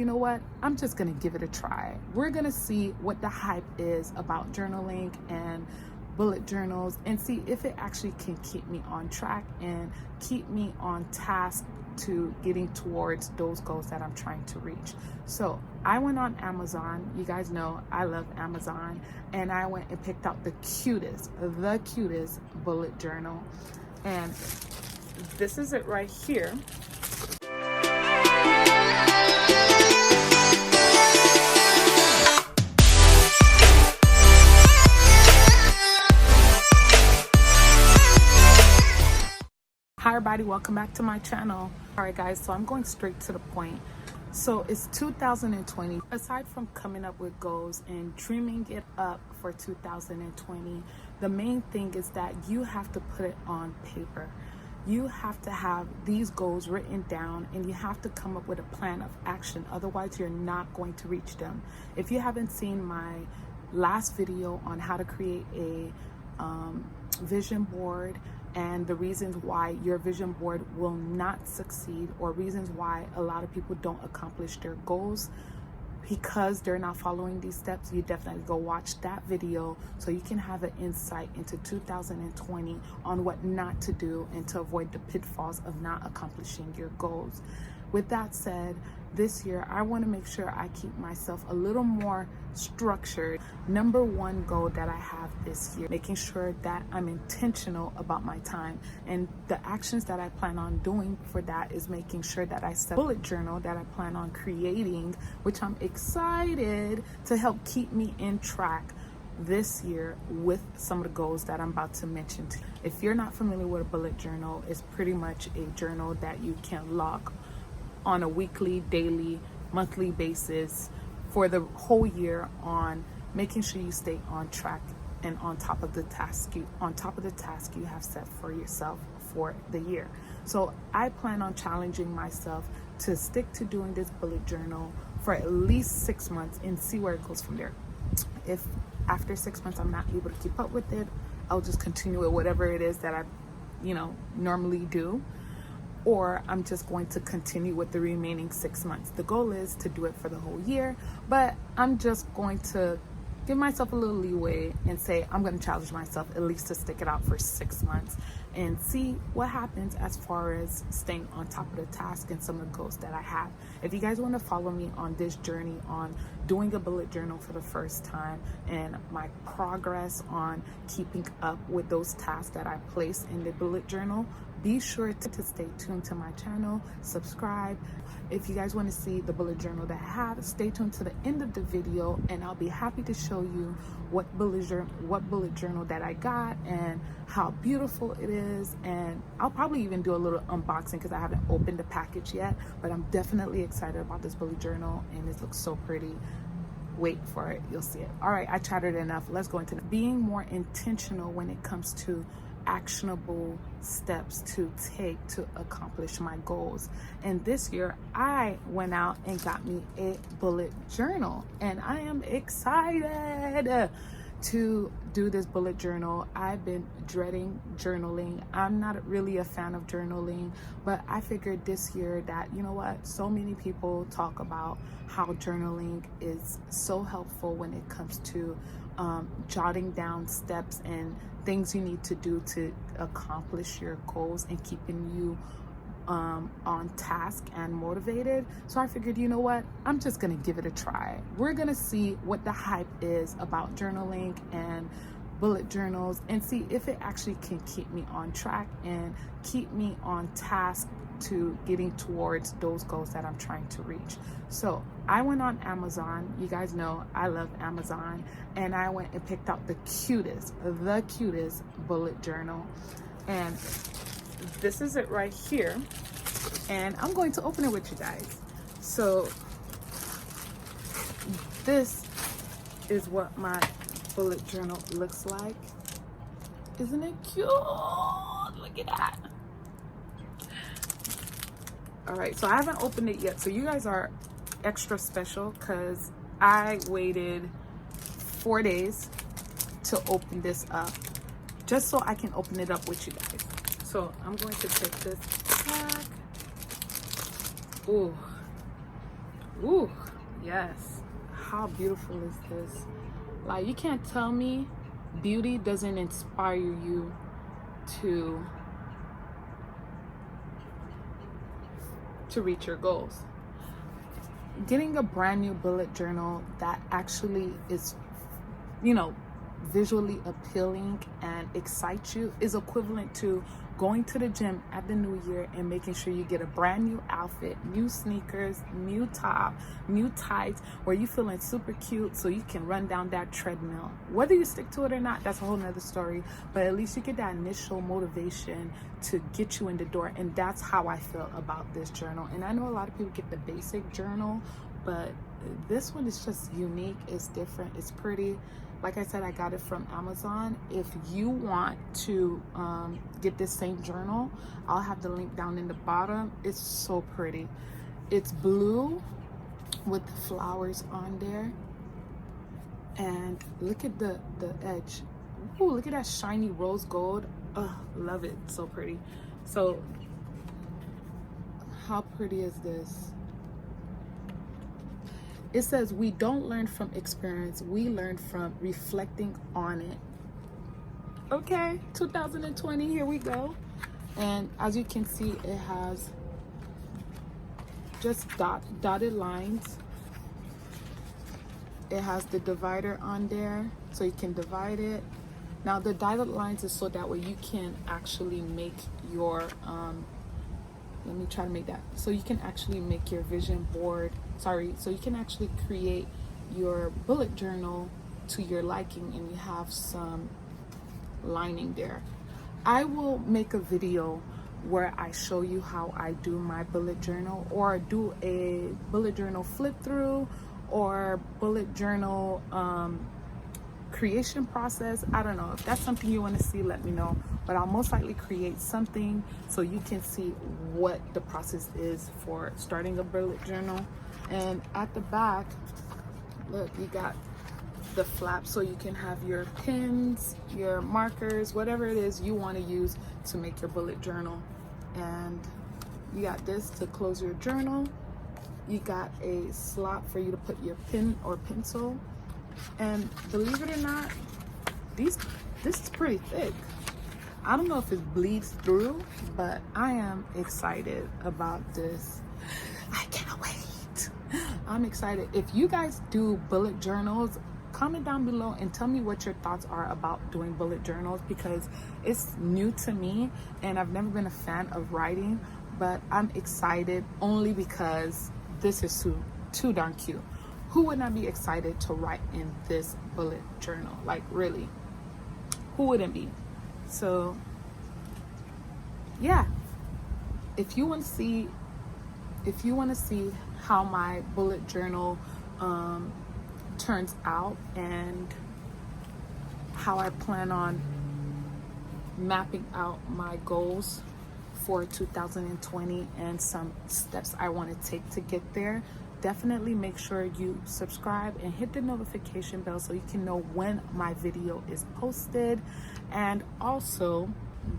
You know what? I'm just gonna give it a try. We're gonna see what the hype is about journaling and bullet journals and see if it actually can keep me on track and keep me on task to getting towards those goals that I'm trying to reach. So I went on Amazon. You guys know I love Amazon, and I went and picked out the cutest bullet journal, and this is it right here. Hi everybody, welcome back to my channel. All right guys, so I'm going straight to the point. So it's 2020. Aside from coming up with goals and dreaming it up for 2020, the main thing is that you have to put it on paper. You have to have these goals written down, and you have to come up with a plan of action. Otherwise, you're not going to reach them. If you haven't seen my last video on how to create a vision board and the reasons why your vision board will not succeed, or reasons why a lot of people don't accomplish their goals because they're not following these steps, you definitely go watch that video so you can have an insight into 2020 on what not to do and to avoid the pitfalls of not accomplishing your goals. With that said, this year I want to make sure I keep myself a little more structured. Number one goal that I have this year, making sure that I'm intentional about my time, and the actions that I plan on doing for that is making sure that I set a bullet journal that I plan on creating, which I'm excited to help keep me in track this year with some of the goals that I'm about to mention. If you're not familiar with a bullet journal, it's pretty much a journal that you can log on a weekly, daily, monthly basis for the whole year on making sure you stay on track and on top of the task you have set for yourself for the year. So I plan on challenging myself to stick to doing this bullet journal for at least 6 months and see where it goes from there. If after 6 months I'm not able to keep up with it, I'll just continue with whatever it is that I normally do, or I'm just going to continue with the remaining 6 months. The goal is to do it for the whole year, but I'm just going to give myself a little leeway and say I'm going to challenge myself at least to stick it out for 6 months and see what happens as far as staying on top of the task and some of the goals that I have. If you guys want to follow me on this journey on doing a bullet journal for the first time and my progress on keeping up with those tasks that I place in the bullet journal, be sure to stay tuned to my channel, subscribe. If you guys want to see the bullet journal that I have, stay tuned to the end of the video and I'll be happy to show you what bullet journal that I got and how beautiful it is. And I'll probably even do a little unboxing because I haven't opened the package yet, but I'm definitely excited about this bullet journal and it looks so pretty. Wait for it, you'll see it. All right, I chatted enough. Let's go into being more intentional when it comes to actionable steps to take to accomplish my goals. And this year I went out and got me a bullet journal, and I am excited to do this bullet journal. I've been dreading journaling. I'm not really a fan of journaling, but I figured this year that, you know what, so many people talk about how journaling is so helpful when it comes to jotting down steps and things you need to do to accomplish your goals and keeping you on task and motivated. So I figured, you know what, I'm just gonna give it a try. We're gonna see what the hype is about journaling and bullet journals and see if it actually can keep me on track and keep me on task to getting towards those goals that I'm trying to reach. So I went on Amazon. You guys know I love Amazon, and I went and picked out the cutest bullet journal, and this is it right here, and I'm going to open it with you guys. So this is what my bullet journal looks like. Isn't it cute? Look at that. All right, so I haven't opened it yet, so you guys are extra special because I waited 4 days to open this up just so I can open it up with you guys. So I'm going to take this back. Ooh, Ooh, yes. How beautiful is this? Like, you can't tell me beauty doesn't inspire you to reach your goals. Getting a brand new bullet journal that actually is, you know, visually appealing and excites you is equivalent to going to the gym at the new year and making sure you get a brand new outfit, new sneakers, new top, new tights, where you feeling super cute so you can run down that treadmill. Whether you stick to it or not, that's a whole nother story, but at least you get that initial motivation to get you in the door. And that's how I feel about this journal. And I know a lot of people get the basic journal, but this one is just unique. It's different, it's pretty. Like I said, I got it from Amazon. If you want to get this same journal, I'll have the link down in the bottom. It's so pretty. It's blue with the flowers on there. And look at the edge. Ooh, look at that shiny rose gold. Oh, love it. So pretty. So, how pretty is this? It says, we don't learn from experience, we learn from reflecting on it. Okay, 2020, here we go. And as you can see, it has just dotted lines. It has the divider on there, so you can divide it. Now, the dotted lines is so that way you can actually make your, let me try to make that. So you can actually make your vision board. So you can actually create your bullet journal to your liking, and you have some lining there. I will make a video where I show you how I do my bullet journal, or do a bullet journal flip through, or bullet journal creation process. I don't know. If that's something you want to see, let me know. But I'll most likely create something so you can see what the process is for starting a bullet journal. And at the back, look, you got the flap so you can have your pens, your markers, whatever it is you want to use to make your bullet journal. And you got this to close your journal. You got a slot for you to put your pen or pencil. And believe it or not, this is pretty thick. I don't know if it bleeds through, but I am excited about this. I can't wait. I'm excited. If you guys do bullet journals, comment down below and tell me what your thoughts are about doing bullet journals, because it's new to me and I've never been a fan of writing, but I'm excited only because this is too darn cute. Who would not be excited to write in this bullet journal? Like, really, who wouldn't be? So yeah, if you want to see how my bullet journal turns out and how I plan on mapping out my goals for 2020 and some steps I want to take to get there, definitely make sure you subscribe and hit the notification bell so you can know when my video is posted. And also,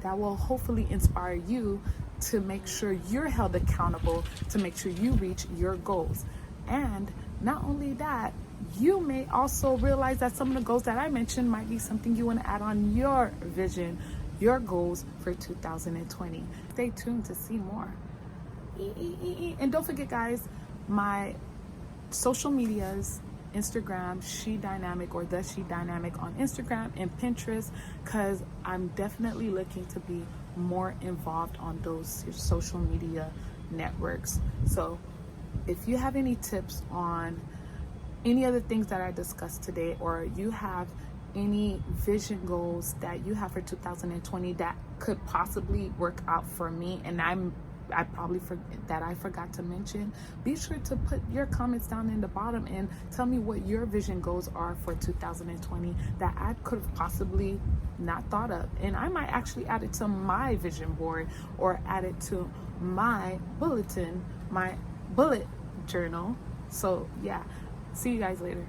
that will hopefully inspire you to make sure you're held accountable to make sure you reach your goals. And not only that, you may also realize that some of the goals that I mentioned might be something you want to add on your vision, your goals for 2020. Stay tuned to see more. And don't forget, guys, my social medias, Instagram, She Dynamic, or The She Dynamic on Instagram, and Pinterest, because I'm definitely looking to be more involved on those social media networks. So if you have any tips on any other things that I discussed today, or you have any vision goals that you have for 2020 that could possibly work out for me, and I probably forgot to mention, be sure to put your comments down in the bottom and tell me what your vision goals are for 2020 that I could have possibly not thought of, and I might actually add it to my vision board or add it to my bullet journal. So yeah, see you guys later.